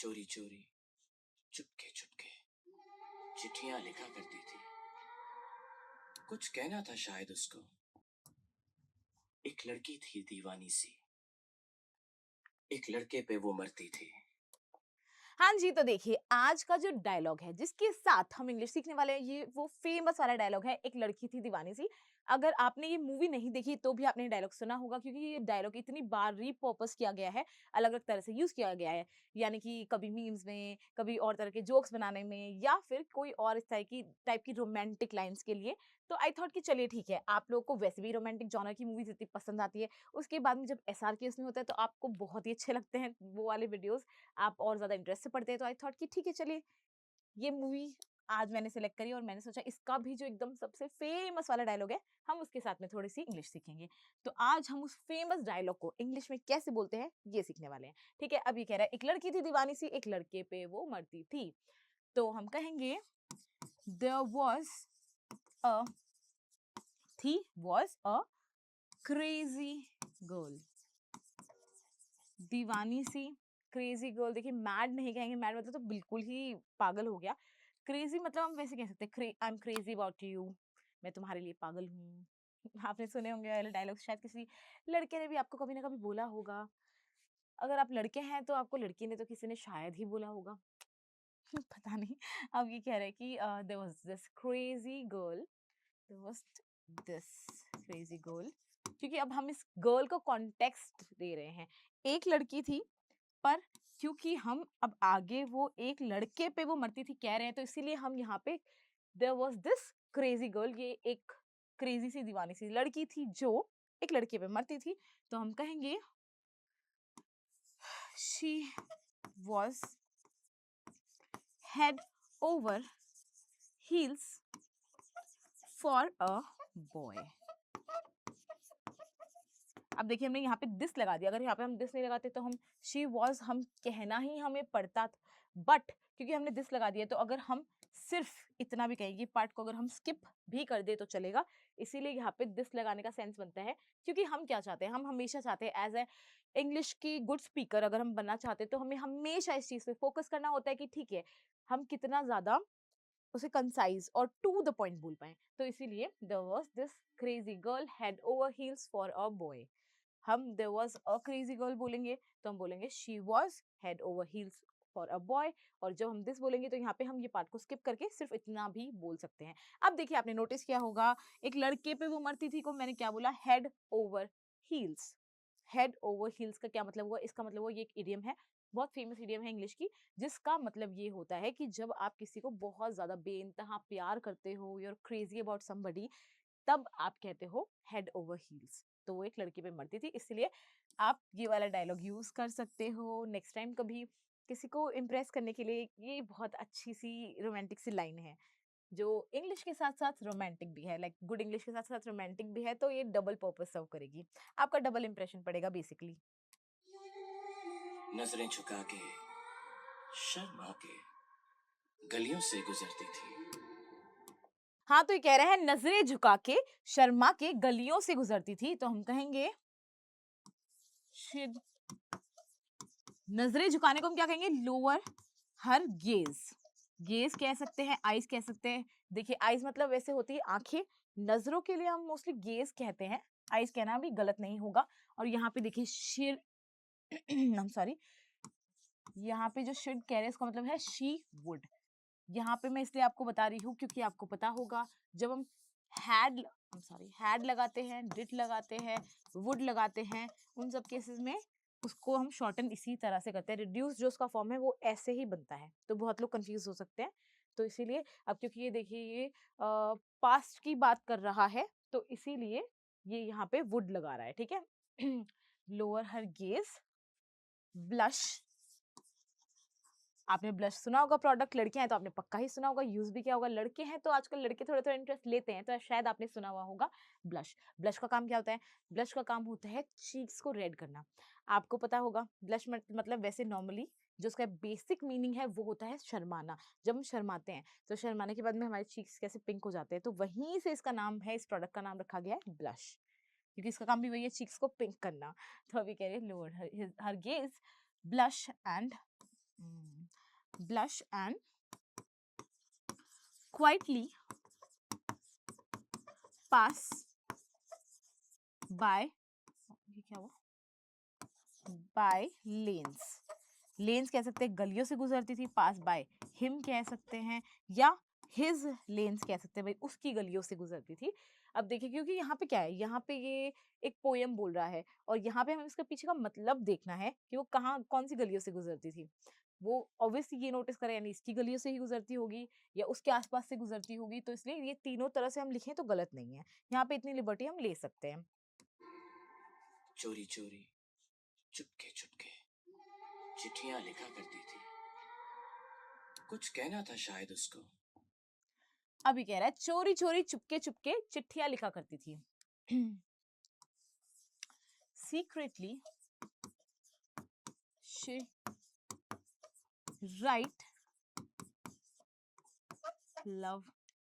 चोरी चोरी, चुपके चुपके चिट्ठियां लिखा करती थी। कुछ कहना था शायद उसको। एक लड़की थी दीवानी सी, एक लड़के पे वो मरती थी। हाँ जी, तो देखिए आज का जो डायलॉग है जिसके साथ हम इंग्लिश सीखने वाले हैं, ये वो फेमस वाला डायलॉग है, एक लड़की थी दीवानी सी। अगर आपने ये मूवी नहीं देखी तो भी आपने डायलॉग सुना होगा, क्योंकि ये डायलॉग इतनी बार रीपर्पस किया गया है, अलग-अलग तरह से यूज़ किया गया है। यानी कि कभी मीम्स में, कभी और तरह के जोक्स बनाने में, या फिर कोई और इस टाइप की रोमांटिक लाइन्स के लिए। तो आई थॉट कि चलिए ठीक है, आप लोगों को वैसे भी रोमांटिक जॉनर की मूवीज़ इतनी पसंद आती है, उसके बाद में जब एसआरके उसमें होता है तो आपको बहुत ही अच्छे लगते हैं वो वाले वीडियोज़, आप और ज़्यादा इंटरेस्ट से पढ़ते हैं। तो आई थॉट कि ठीक है चलिए, ये मूवी आज मैंने सेलेक्ट करी और मैंने सोचा इसका भी जो एकदम सबसे फेमस वाला डायलॉग है, हम उसके साथ में थोड़ी-सी इंग्लिश सीखेंगे। तो आज हम उस फेमस डायलॉग को इंग्लिश में कैसे बोलते हैं, ये सीखने वाले हैं। ठीक है? अब ये कह रहा है, एक लड़की थी दीवानी सी, एक लड़के पे वो मरती थी। तो हम कहेंगे there a was a crazy girl. दीवानी सी, क्रेज़ी गर्ल, देखिए मैड नहीं कहेंगे, मैड मतलब तो बिल्कुल ही पागल हो गया। क्रेज़ी मतलब हम वैसे कह सकते हैं, I am crazy about you, मैं तुम्हारे लिए पागल हूँ। आपने सुने होंगे ये वाले डायलॉग, शायद किसी लड़के ने भी आपको कभी ना कभी बोला होगा। अगर आप लड़के हैं तो आपको लड़की ने तो किसी ने शायद ही बोला होगा। पता नहीं। अब ये कह रहे हैं कि there was this crazy girl, there was this crazy girl, क्योंकि अब हम इस गर्ल को कॉन्टेक्स्ट दे रहे हैं। एक लड़की थी, पर क्योंकि हम अब आगे वो एक लड़के पे वो मरती थी कह रहे हैं, तो इसीलिए हम यहाँ पे there was this crazy girl, ये एक क्रेज़ी सी दीवानी सी लड़की थी जो एक लड़के पे मरती थी। तो हम कहेंगे she was head over heels for a boy. अब देखिए हमने यहाँ पे दिस लगा दिया, अगर यहाँ पे हम दिस नहीं लगाते तो हम शी वॉज हम कहना ही हमें पड़ता, बट क्योंकि हमने दिस लगा दिया तो अगर हम सिर्फ इतना भी कहेंगे पार्ट को अगर हम स्किप भी कर दे तो चलेगा। इसीलिए यहाँ पे दिस लगाने का सेंस बनता है, क्योंकि हम क्या चाहते हैं, हम हमेशा चाहते हैं एज ए इंग्लिश की गुड स्पीकर अगर हम बनना चाहते हैं तो हमें हमेशा इस चीज पे फोकस करना होता है कि ठीक है, हम कितना ज्यादा उसे कंसाइज और टू द पॉइंट बोल पाए। तो इसीलिए there was this crazy girl head over heels for a boy. हम there was a crazy girl बोलेंगे तो हम बोलेंगे she was head over heels for a boy, और जब हम दिस बोलेंगे तो यहाँ पे हम ये पार्ट को स्किप करके सिर्फ इतना भी बोल सकते हैं। अब देखिए आपने नोटिस किया होगा, एक लड़के पे वो मरती थी को मैंने क्या बोला, head over heels. Head over heels का क्या मतलब हुआ, इसका मतलब हुआ ये एक इडियम है, बहुत फेमस इडियम है इंग्लिश की, जिसका मतलब ये होता है कि जब आप किसी को बहुत ज्यादा बेइंतहा प्यार करते हो, you are crazy about somebody, तब आप कहते हो हेड ओवर हील्स। तो वो एक लड़की पे मरती थी, इसलिए आप ये वाला डायलॉग यूज कर सकते हो नेक्स्ट टाइम कभी किसी को इम्प्रेस करने के लिए। ये बहुत अच्छी सी रोमांटिक सी लाइन है, जो इंग्लिश के साथ साथ रोमांटिक भी है, लाइक गुड इंग्लिश के साथ साथ रोमांटिक भी है, तो ये डबल पर्पस सर्व करेगी, आपका डबल इंप्रेशन पड़ेगा बेसिकली। नजरें झुका के, शर्मा के गलियों से गुजरती थी। हाँ, तो ये कह रहे हैं नजरें झुका के शर्मा के गलियों से गुजरती थी, तो हम कहेंगे शिद, नजरें झुकाने को हम क्या कहेंगे, लोअर हर गेज। गेज कह सकते हैं, आईज कह सकते हैं। देखिए आईज मतलब वैसे होती है आंखें, नजरों के लिए हम मोस्टली गेज कहते हैं, आईज कहना भी गलत नहीं होगा। और यहाँ पे देखिए शिर I'm सॉरी, यहाँ पे जो शुड कह रहे हैं इसका मतलब है शी वुड। यहाँ पे मैं इसलिए आपको बता रही हूँ क्योंकि आपको पता होगा जब हम हैड लगाते हैं, डिड लगाते हैं, वुड लगाते हैं, उन सब केसेस में उसको हम शॉर्टन इसी तरह से करते हैं, रिड्यूस जो उसका फॉर्म है वो ऐसे ही बनता है, तो बहुत लोग कंफ्यूज हो सकते हैं। तो इसीलिए अब क्योंकि ये देखिए ये पास्ट की बात कर रहा है, तो इसीलिए ये यहाँ पे वुड लगा रहा है, ठीक है। लोअर हर गेज, ब्लश, आपने ब्लश सुना होगा, प्रोडक्ट, लड़के हैं तो आपने पक्का ही सुना होगा, यूज भी किया होगा, लड़के हैं तो आजकल लड़के थोड़ा थोड़ा इंटरेस्ट लेते हैं, तो शायद आपने सुना हुआ होगा ब्लश। ब्लश का काम क्या होता है, ब्लश का काम होता है चीक्स को रेड करना। आपको पता होगा ब्लश मतलब वैसे नॉर्मली जो उसका बेसिक मीनिंग है वो होता है शर्माना। जब हम शर्माते हैं तो शर्माने के बाद में हमारे चीक्स कैसे पिंक हो जाते हैं, तो वहीं से इसका नाम है, इस प्रोडक्ट का नाम रखा गया है ब्लश, क्योंकि इसका काम भी वही है, चीक्स को पिंक करना। तो अभी कह रहे हैं lower her gauge blush and blush and quietly pass by, ये क्या हुआ, by lanes. लेन्स कह सकते हैं, गलियों से गुजरती थी, पास बाय हिम कह सकते हैं, या हिज लेन्स कह सकते हैं, भाई उसकी गलियों से गुजरती थी. अब देखिए, क्योंकि यहाँ पे क्या है, यहाँ पे ये एक पोयम बोल रहा है और यहाँ पे हमें इसका पीछे का मतलब देखना है कि वो कहाँ कौन सी गलियों से गुजरती थी. वो ऑब्वियसली ये नोटिस करें, यानी इसकी गलियों से ही गुजरती होगी या उसके आसपास से गुजरती होगी, तो इसलिए ये तीनों तरह से हम लिखें तो गलत नहीं है. यहाँ पे इतनी लिबर्टी हम ले सकते हैं. चोरी चोरी चुपके चुपके चिट्ठियां लिखा करती थी. कुछ कहना था शायद उसको. अभी कह रहा है चोरी चोरी चुपके चुपके चिट्ठियां लिखा करती थी. Secretly she write love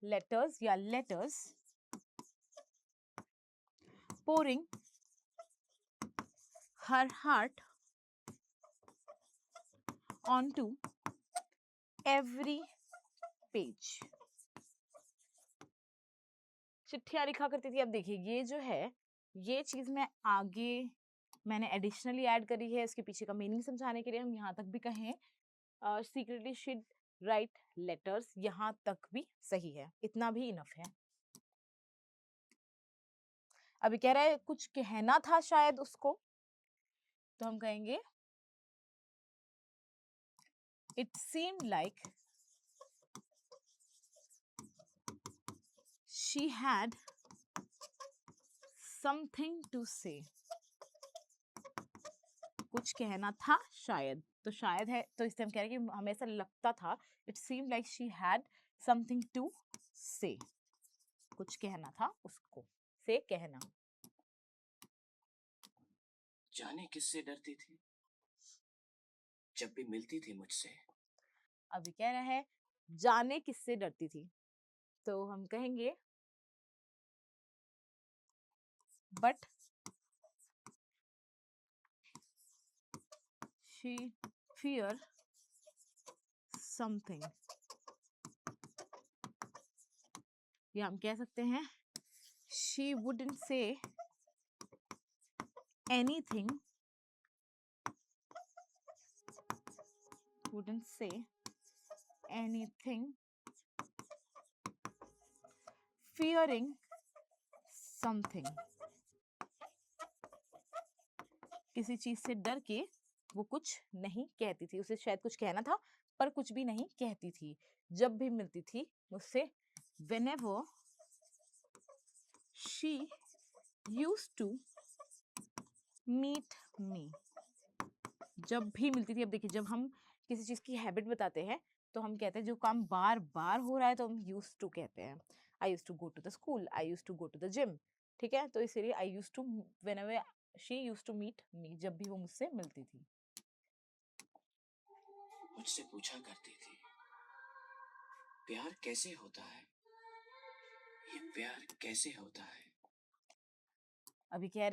letters या letters, pouring her heart onto every page. चिट्ठियां लिखा करती थी. अब देखिए, ये जो है, ये चीज मैं आगे मैंने एडिशनली ऐड करी है इसके पीछे का मीनिंग समझाने के लिए. हम यहाँ तक भी कहें सीक्रेटली शी राइट लेटर्स, यहाँ तक भी सही है, इतना भी इनफ है. अभी कह रहा है कुछ कहना था शायद उसको, तो हम कहेंगे it seemed like she had something to say. कुछ कहना था शायद, तो शायद है, तो इससे हम कह रहे हैं कि हमें ऐसा लगता था. It seemed like she had something to say, कुछ कहना था उसको, से कहना. जाने किससे डरती थी जब भी मिलती थी मुझसे. अभी कह रहा है जाने किससे डरती थी, तो हम कहेंगे बट शी फियर समथिंग, या हम कह सकते हैं she wouldn't say anything, wouldn't say anything, fearing something. किसी चीज से डर के वो कुछ नहीं कहती थी. उसे शायद कुछ कहना था पर कुछ भी नहीं कहती थी. जब भी मिलती थी मुझसे, whenever she used to meet me, जब भी मिलती थी. अब देखिए, जब हम किसी चीज की हैबिट बताते हैं तो हम कहते हैं जो काम बार बार हो रहा है तो हम यूज टू कहते हैं. I used to go to the school, I used to go to the gym. ठीक है, तो इसीलिए I used to, whenever she used to meet me, जब भी वो मुझसे मिलती थी. मुझसे पूछा करती थी प्यार कैसे होता है, ये प्यार कैसे होता है. अभी कह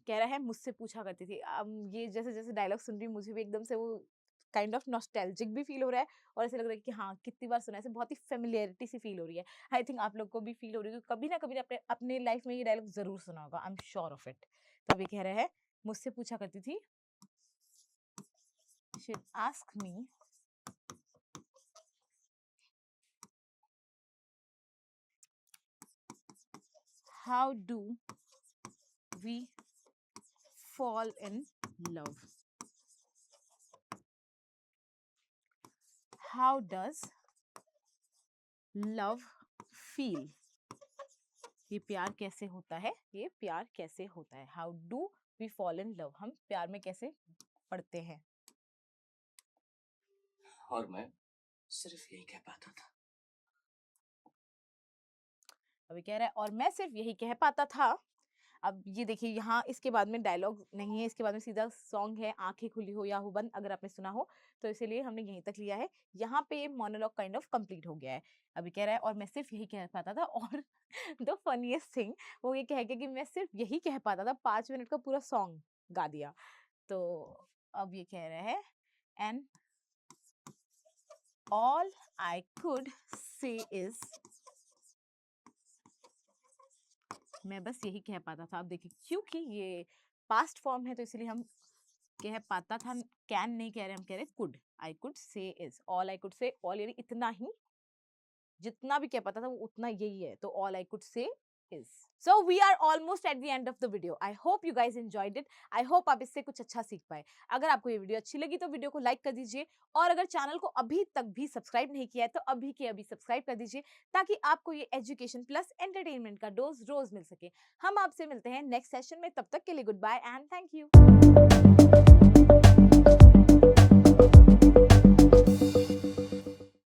रहा है मुझसे पूछा करती थी. अब ये जैसे जैसे डायलॉग सुन रही हूँ, मुझे भी एकदम से वो काइंड ऑफ नॉस्टैल्जिक भी फील हो रहा है और ऐसे लग रहा है कि हाँ, कितनी बार सुना है, ऐसे बहुत ही फेमिलियरिटी सी फील हो रही है. आई थिंक आप लोग को भी फील हो रही है, कभी ना कभी अपने अपने लाइफ में ये डायलॉग जरूर सुना होगा. I am sure of it. तो अभी कह रहा है मुझसे पूछा करती थी, she'd ask me how do we fall in love, how does love feel, ये प्यार कैसे होता है, ये प्यार कैसे होता है. How do we fall in love, हम प्यार में कैसे पड़ते हैं. और मैं सिर्फ यही कह पाता था. अभी कह रहा है और मैं सिर्फ यही कह पाता था. अब ये देखिए, यहाँ इसके बाद में डायलॉग नहीं है, इसके बाद में सीधा सॉन्ग है, आंखें खुली हो या हो बंद, अगर आपने सुना हो तो इसीलिए हमने यहीं तक लिया है. यहाँ पे ये मोनोलॉग काइंड ऑफ कंप्लीट हो गया है. अभी कह रहा है और मैं सिर्फ यही कह पाता था. और द फनीएस्ट थिंग वो ये कह के कि मैं सिर्फ यही कह पाता था, 5 मिनट का पूरा सॉन्ग गा दिया. तो अब ये कह रहा है and all I could say is, मैं बस यही कह पाता था। अब देखिए क्योंकि ये पास्ट फॉर्म है तो इसलिए हम कह पाता था, कैन नहीं कह रहे, हम कह रहे could. I could say is, all I could say, all यानी इतना ही, जितना भी कह पाता था वो उतना यही है, तो all I could say is. So we are almost at the end of the video. I hope you guys enjoyed it. I hope आप इससे कुछ अच्छा सीख पाए। अगर आपको ये वीडियो अच्छी लगी तो वीडियो को लाइक कर दीजिए, और अगर चैनल को अभी तक भी सब्सक्राइब नहीं किया है तो अभी के अभी सब्सक्राइब कर दीजिए, ताकि आपको ये एजुकेशन प्लस एंटरटेनमेंट का डोज रोज मिल सके। हम आपसे मिलते हैं नेक्स्ट सेशन में, तब तक के लिए goodbye and thank you.